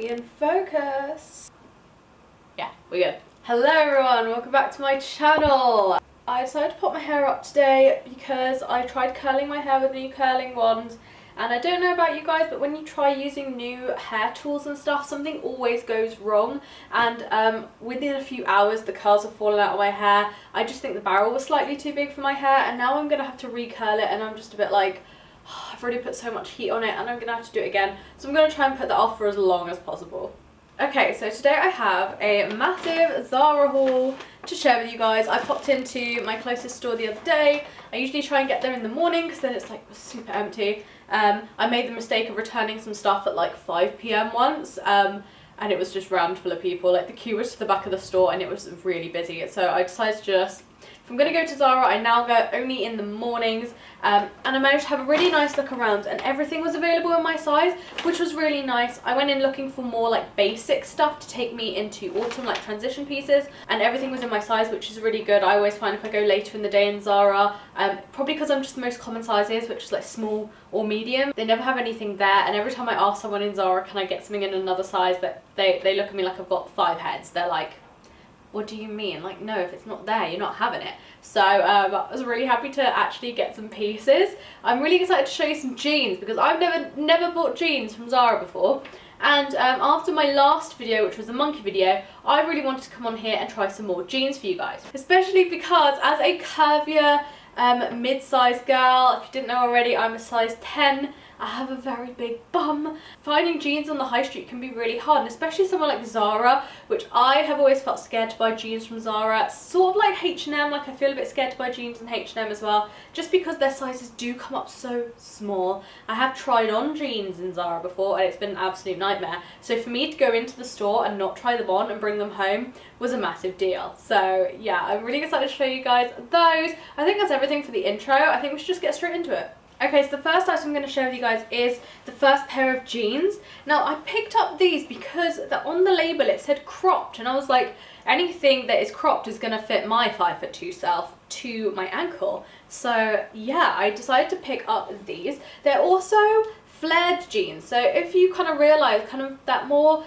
in focus. Yeah, we're good. Hello everyone, welcome back to my channel. I decided to put my hair up today because I tried curling my hair with new curling wand, and I don't know about you guys, but when you try using new hair tools and stuff, something always goes wrong, and within a few hours the curls have fallen out of my hair. I just think the barrel was slightly too big for my hair, and now I'm gonna have to recurl it, and I'm just a bit like, oh, I've already put so much heat on it and I'm gonna have to do it again, so I'm gonna try and put that off for as long as possible. Okay, so today I have a massive Zara haul to share with you guys. I popped into my closest store the other day. I usually try and get there in the morning because then it's like super empty. I made the mistake of returning some stuff at like 5 PM once, and it was just rammed full of people. Like the queue was to the back of the store and it was really busy. So I decided to just, if I'm going to go to Zara, I now go only in the mornings, and I managed to have a really nice look around, and everything was available in my size, which was really nice. I went in looking for more like basic stuff to take me into autumn, like transition pieces, and everything was in my size, which is really good. I always find if I go later in the day in Zara, probably because I'm just the most common sizes, which is like small or medium, they never have anything there, and every time I ask someone in Zara, can I get something in another size, that they look at me like I've got 5 heads. They're like, what do you mean? Like, no, if it's not there, you're not having it. So I was really happy to actually get some pieces. I'm really excited to show you some jeans because I've never bought jeans from Zara before. And after my last video, which was the monkey video, I really wanted to come on here and try some more jeans for you guys. Especially because as a curvier mid-sized girl, if you didn't know already, I'm a size 10. I have a very big bum. Finding jeans on the high street can be really hard, and especially somewhere like Zara, which I have always felt scared to buy jeans from Zara. Sort of like H&M, like I feel a bit scared to buy jeans in H&M as well, just because their sizes do come up so small. I have tried on jeans in Zara before and it's been an absolute nightmare. So for me to go into the store and not try them on and bring them home was a massive deal. So yeah, I'm really excited to show you guys those. I think that's everything for the intro. I think we should just get straight into it. Okay, so the first item I'm going to share with you guys is the first pair of jeans. Now, I picked up these because on the label it said cropped, and I was like, anything that is cropped is going to fit my 5'2" self to my ankle. So yeah, I decided to pick up these. They're also flared jeans, so if you kind of realise kind of that more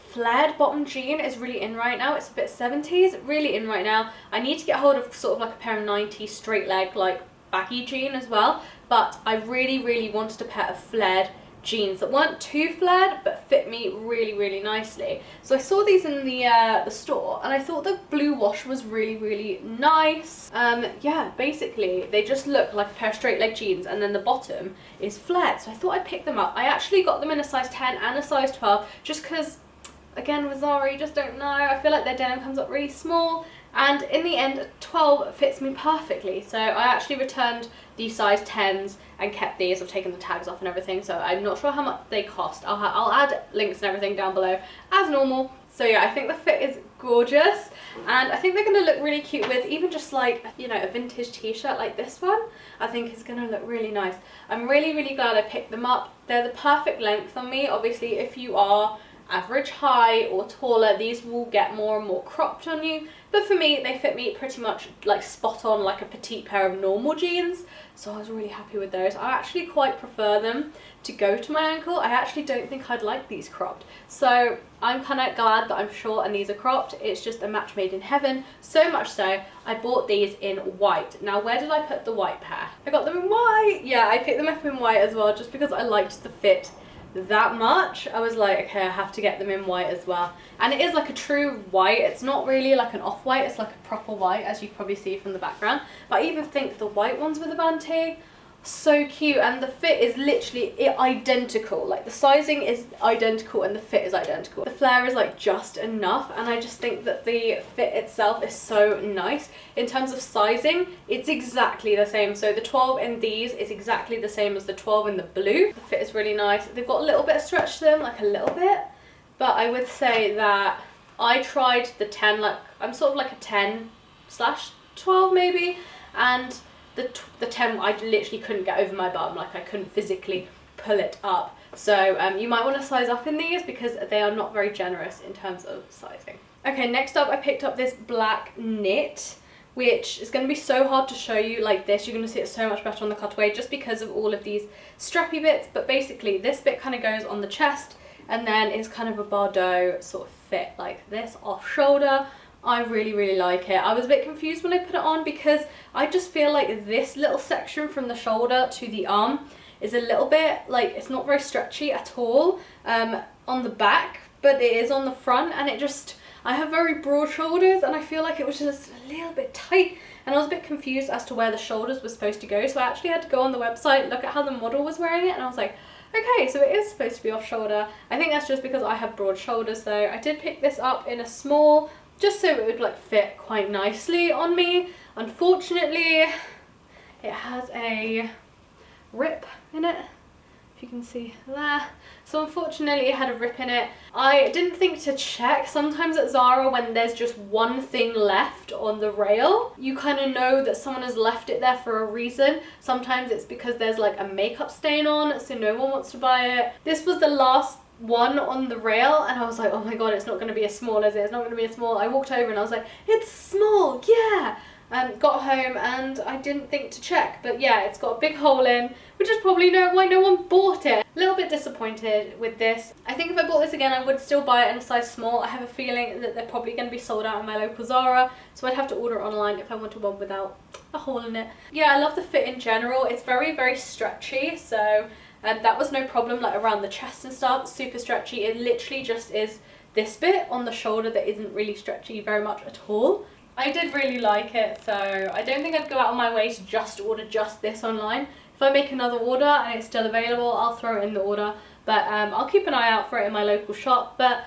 flared bottom jean is really in right now. It's a bit 70s, really in right now. I need to get hold of sort of like a pair of 90s straight leg like baggy jean as well, but I really wanted a pair of flared jeans that weren't too flared but fit me really nicely. So I saw these in the store and I thought the blue wash was really nice. Yeah, basically they just look like a pair of straight leg jeans and then the bottom is flared, so I thought I'd pick them up. I actually got them in a size 10 and a size 12 just because, again, with Zara, you just don't know. I feel like their denim comes up really small, and in the end 12 fits me perfectly. So I actually returned the size 10s and kept these. I've taken the tags off and everything, so I'm not sure how much they cost. I'll add links and everything down below as normal. So yeah, I think the fit is gorgeous, and I think they're going to look really cute with even just like, you know, a vintage t-shirt like this one. I think it's going to look really nice. I'm really glad I picked them up. They're the perfect length on me. Obviously, if you are average height or taller, these will get more and more cropped on you, but for me they fit me pretty much like spot on, like a petite pair of normal jeans. So I was really happy with those. I actually quite prefer them to go to my ankle. I actually don't think I'd like these cropped, so I'm kind of glad that I'm short and these are cropped. It's just a match made in heaven, so much so I bought these in white. Now, where did I put the white pair? I got them in white. Yeah, I picked them up in white as well just because I liked the fit that much. I was like, okay, I have to get them in white as well. And it is like a true white. It's not really like an off-white, it's like a proper white, as you can probably see from the background. But I even think the white ones with the bante, so cute, and the fit is literally identical. Like the sizing is identical and the fit is identical. The flare is like just enough, and I just think that the fit itself is so nice. In terms of sizing, it's exactly the same. So the 12 in these is exactly the same as the 12 in the blue. The fit is really nice. They've got a little bit of stretch to them, like a little bit, but I would say that I tried the 10, like I'm sort of like a 10/12 maybe, and the 10 I literally couldn't get over my bum, like I couldn't physically pull it up. So you might want to size up in these because they are not very generous in terms of sizing. Okay, next up I picked up this black knit, which is going to be so hard to show you like this. You're going to see it so much better on the cutaway just because of all of these strappy bits, but basically this bit kind of goes on the chest and then it's kind of a Bardot sort of fit like this off shoulder. I really like it. I was a bit confused when I put it on because I just feel like this little section from the shoulder to the arm is a little bit like, it's not very stretchy at all on the back, but it is on the front, and it just, I have very broad shoulders and I feel like it was just a little bit tight, and I was a bit confused as to where the shoulders were supposed to go. So I actually had to go on the website, look at how the model was wearing it, and I was like, okay, so it is supposed to be off shoulder. I think that's just because I have broad shoulders though. I did pick this up in a small, just so it would like fit quite nicely on me. Unfortunately, it has a rip in it, if you can see there. So unfortunately it had a rip in it. I didn't think to check. Sometimes at Zara, when there's just one thing left on the rail, you kind of know that someone has left it there for a reason. Sometimes it's because there's like a makeup stain on, so no one wants to buy it. This was the last one on the rail, and I was like, oh my god, it's not going to be as small as it. It's not going to be as small. I walked over and I was like, it's small, yeah. Got home and I didn't think to check, but yeah, it's got a big hole in, which is probably why no one bought it. A little bit disappointed with this. I think if I bought this again, I would still buy it in a size small. I have a feeling that they're probably going to be sold out in my local Zara, so I'd have to order it online if I wanted one without a hole in it. Yeah, I love the fit in general. It's very stretchy, so that was no problem, like around the chest and stuff, super stretchy. It literally just is this bit on the shoulder that isn't really stretchy very much at all. I did really like it, so I don't think I'd go out of my way to just order just this online. If I make another order and it's still available, I'll throw it in the order, but I'll keep an eye out for it in my local shop. But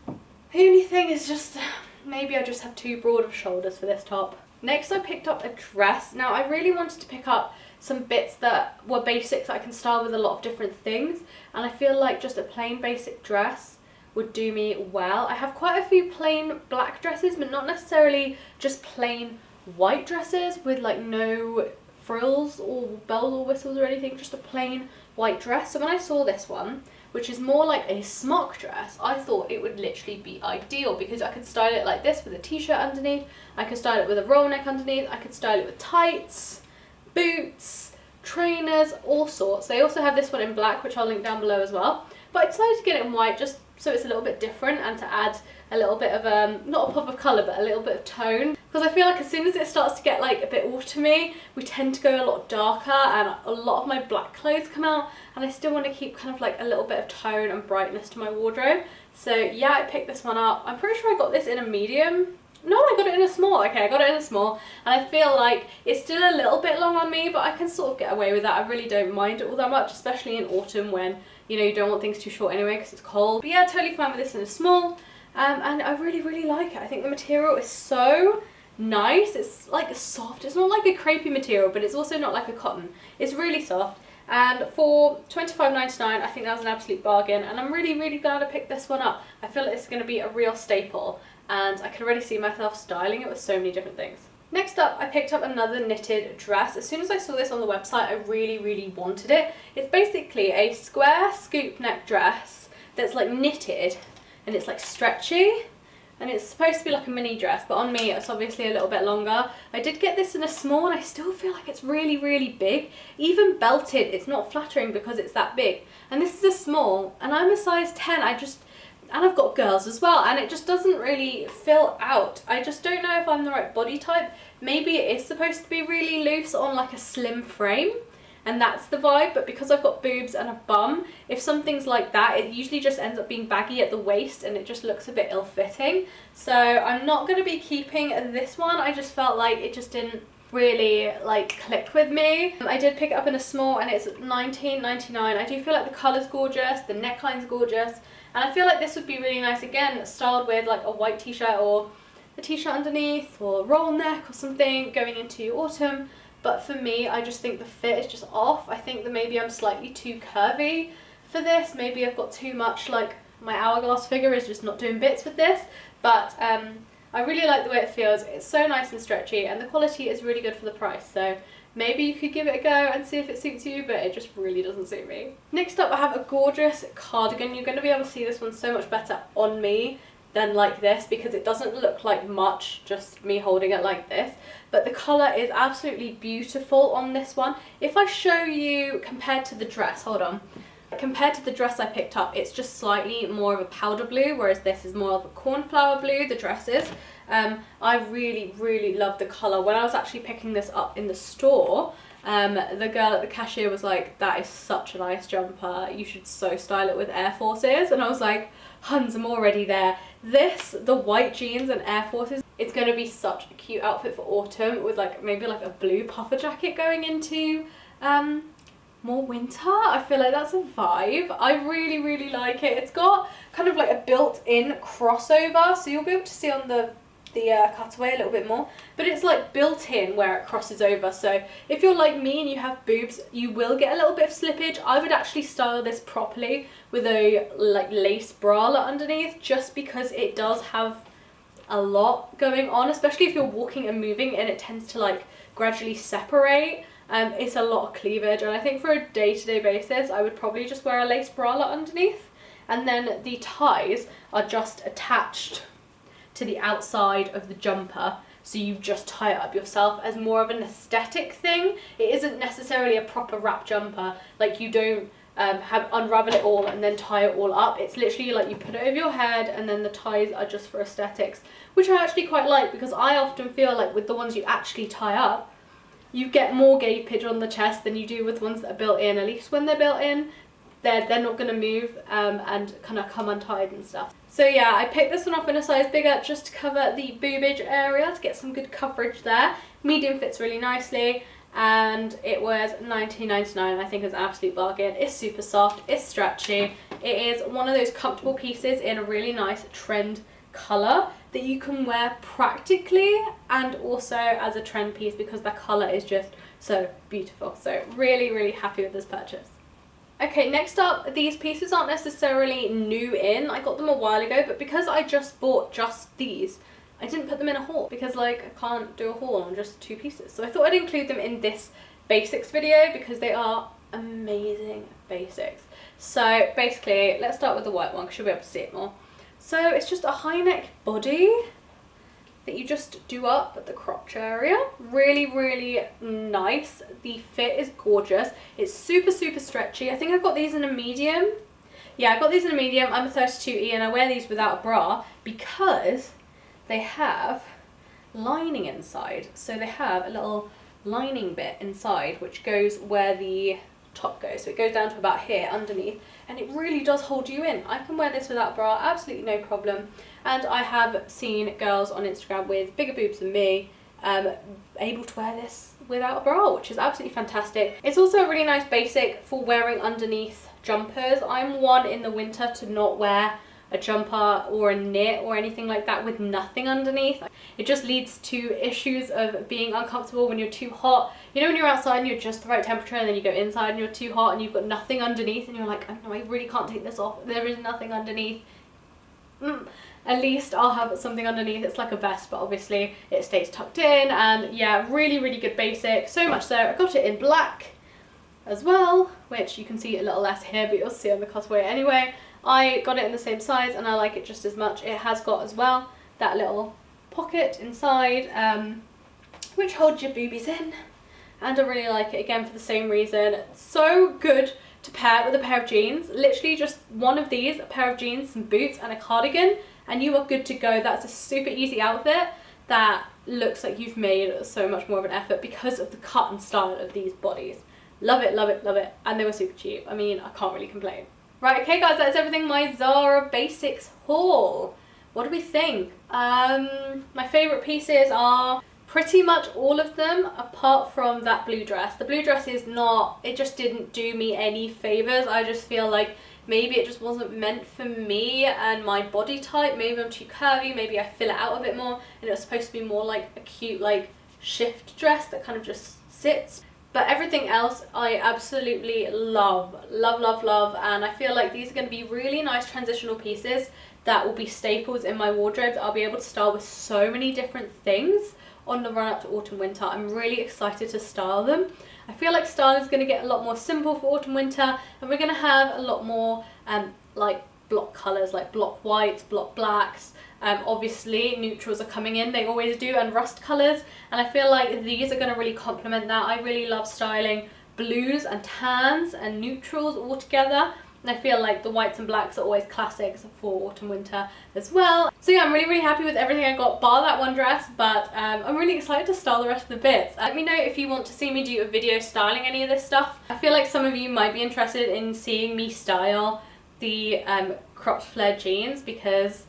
the only thing is just, maybe I just have too broad of shoulders for this top. Next I picked up a dress. Now I really wanted to pick up some bits that were basic that I can style with a lot of different things, and I feel like just a plain basic dress would do me well. I have quite a few plain black dresses, but not necessarily just plain white dresses with like no frills or bells or whistles or anything, just a plain white dress. So when I saw this one, which is more like a smock dress, I thought it would literally be ideal because I could style it like this with a t-shirt underneath, I could style it with a roll neck underneath, I could style it with tights, boots, trainers, all sorts. They also have this one in black, which I'll link down below as well, but I decided to get it in white just so it's a little bit different and to add a little bit of not a pop of colour, but a little bit of tone, because I feel like as soon as it starts to get like a bit autumny, we tend to go a lot darker and a lot of my black clothes come out, and I still want to keep kind of like a little bit of tone and brightness to my wardrobe. So yeah, I picked this one up. I'm pretty sure I got this in a medium. No, I got it in a small. Okay, I got it in a small, and I feel like it's still a little bit long on me, but I can sort of get away with that. I really don't mind it all that much, especially in autumn when, you know, you don't want things too short anyway because it's cold. But yeah, totally fine with this in a small, and I really like it. I think the material is so nice. It's like soft. It's not like a crepey material, but it's also not like a cotton. It's really soft. And for £25.99, I think that was an absolute bargain, and I'm really glad I picked this one up. I feel like it's going to be a real staple, and I can already see myself styling it with so many different things. Next up, I picked up another knitted dress. As soon as I saw this on the website, I really wanted it. It's basically a square scoop neck dress that's like knitted, and it's like stretchy, and it's supposed to be like a mini dress, but on me it's obviously a little bit longer. I did get this in a small, and I still feel like it's really big. Even belted, it's not flattering because it's that big. And this is a small, and I'm a size 10. And I've got girls as well, and it just doesn't really fill out. I just don't know if I'm the right body type. Maybe it is supposed to be really loose on like a slim frame, and that's the vibe, but because I've got boobs and a bum, if something's like that, it usually just ends up being baggy at the waist, and it just looks a bit ill-fitting. So I'm not going to be keeping this one. I just felt like it just didn't really like click with me. I did pick it up in a small, and it's $19.99. I do feel like the colour's gorgeous, the neckline's gorgeous, and I feel like this would be really nice, again, styled with like a white t-shirt or a t-shirt underneath or roll neck or something going into autumn. But for me, I just think the fit is just off. I think that maybe I'm slightly too curvy for this. Maybe I've got too much, like my hourglass figure is just not doing bits with this. But I really like the way it feels. It's so nice and stretchy, and the quality is really good for the price. So maybe you could give it a go and see if it suits you, but it just really doesn't suit me. Next up, I have a gorgeous cardigan. You're going to be able to see this one so much better on me than like this, because it doesn't look like much, just me holding it like this. But the colour is absolutely beautiful on this one. If I show you compared to the dress, hold on. Compared to the dress I picked up, it's just slightly more of a powder blue, whereas this is more of a cornflower blue, the dress is. I really love the colour. When I was actually picking this up in the store, the girl at the cashier was like, that is such a nice jumper, you should so style it with Air Forces. And I was like, Huns, I'm already there. This, the white jeans and Air Forces, it's going to be such a cute outfit for autumn, with like maybe like a blue puffer jacket going into more winter. I feel like that's a vibe. I really like it. It's got kind of like a built-in crossover, so you'll be able to see on the cutaway a little bit more, but it's like built in where it crosses over, so if you're like me and you have boobs, you will get a little bit of slippage. I would actually style this properly with a like lace bralette underneath, just because it does have a lot going on, especially if you're walking and moving and it tends to like gradually separate. It's a lot of cleavage, and I think for a day-to-day basis I would probably just wear a lace bralette underneath, and then the ties are just attached to the outside of the jumper, so you just tie it up yourself as more of an aesthetic thing. It isn't necessarily a proper wrap jumper, like you don't unravel it all and then tie it all up. It's literally like you put it over your head and then the ties are just for aesthetics, which I actually quite like, because I often feel like with the ones you actually tie up, you get more gapage on the chest than you do with ones that are built in. At least when they're built in, they're not going to move and kind of come untied and stuff. So yeah, I picked this one up in a size bigger just to cover the boobage area, to get some good coverage there. Medium fits really nicely, and it was $19.99. I think it's an absolute bargain. It's super soft, it's stretchy. It is one of those comfortable pieces in a really nice trend colour that you can wear practically and also as a trend piece, because the colour is just so beautiful. So really happy with this purchase. Okay, next up, these pieces aren't necessarily new in. I got them a while ago, but because I just bought just these, I didn't put them in a haul, because like I can't do a haul on just two pieces. So I thought I'd include them in this basics video because they are amazing basics. So basically, let's start with the white one because you'll be able to see it more. So it's just a high neck body that you just do up at the crotch area. Really nice. The fit is gorgeous. It's super stretchy. I think I got these in a medium. Yeah, I got these in a medium. I'm a 32E and I wear these without a bra because they have lining inside. So they have a little lining bit inside which goes where the top goes. So it goes down to about here underneath, and it really does hold you in. I can wear this without a bra, absolutely no problem. And I have seen girls on Instagram with bigger boobs than me able to wear this without a bra, which is absolutely fantastic. It's also a really nice basic for wearing underneath jumpers. I'm one in the winter to not wear a jumper or a knit or anything like that with nothing underneath. It just leads to issues of being uncomfortable when you're too hot. You know, when you're outside and you're just the right temperature, and then you go inside and you're too hot and you've got nothing underneath and you're like, oh no, I really can't take this off. There is nothing underneath. At least I'll have something underneath. It's like a vest, but obviously it stays tucked in, and yeah, really good basic. So much so, I got it in black as well, which you can see a little less here, but you'll see on the cutaway anyway. I got it in the same size and I like it just as much. It has got as well that little pocket inside, which holds your boobies in, and I really like it again for the same reason. So good to pair with a pair of jeans. Literally just one of these, a pair of jeans, some boots and a cardigan, and you are good to go. That's a super easy outfit that looks like you've made so much more of an effort because of the cut and style of these bodies. Love it, and they were super cheap. I mean, I can't really complain. Right, okay guys, that's everything my Zara basics haul. What do we think? My favourite pieces are pretty much all of them apart from that blue dress. The blue dress is not, it just didn't do me any favours. I just feel like maybe it just wasn't meant for me and my body type. Maybe I'm too curvy, maybe I fill it out a bit more, and it was supposed to be more like a cute like shift dress that kind of just sits. But everything else I absolutely love, and I feel like these are going to be really nice transitional pieces that will be staples in my wardrobe that I'll be able to style with so many different things on the run up to autumn winter. I'm really excited to style them. I feel like style is going to get a lot more simple for autumn winter, and we're going to have a lot more like block colours, like block whites, block blacks. Obviously neutrals are coming in, they always do, and rust colours, and I feel like these are going to really complement that. I really love styling blues and tans and neutrals all together. And I feel like the whites and blacks are always classics for autumn winter as well. So yeah, I'm really happy with everything I got bar that one dress, but I'm really excited to style the rest of the bits. Let me know if you want to see me do a video styling any of this stuff. I feel like some of you might be interested in seeing me style the cropped flare jeans, because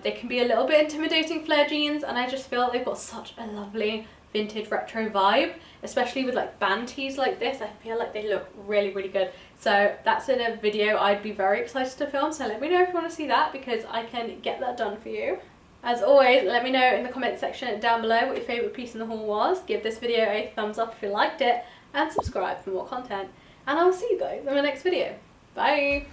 they can be a little bit intimidating, flare jeans, and I just feel like they've got such a lovely vintage retro vibe, especially with like band tees like this. I feel like they look really good. So that's in a video I'd be very excited to film, so let me know if you want to see that, because I can get that done for you. As always, let me know in the comment section down below what your favourite piece in the haul was. Give this video a thumbs up if you liked it, and subscribe for more content. And I will see you guys in my next video. Bye!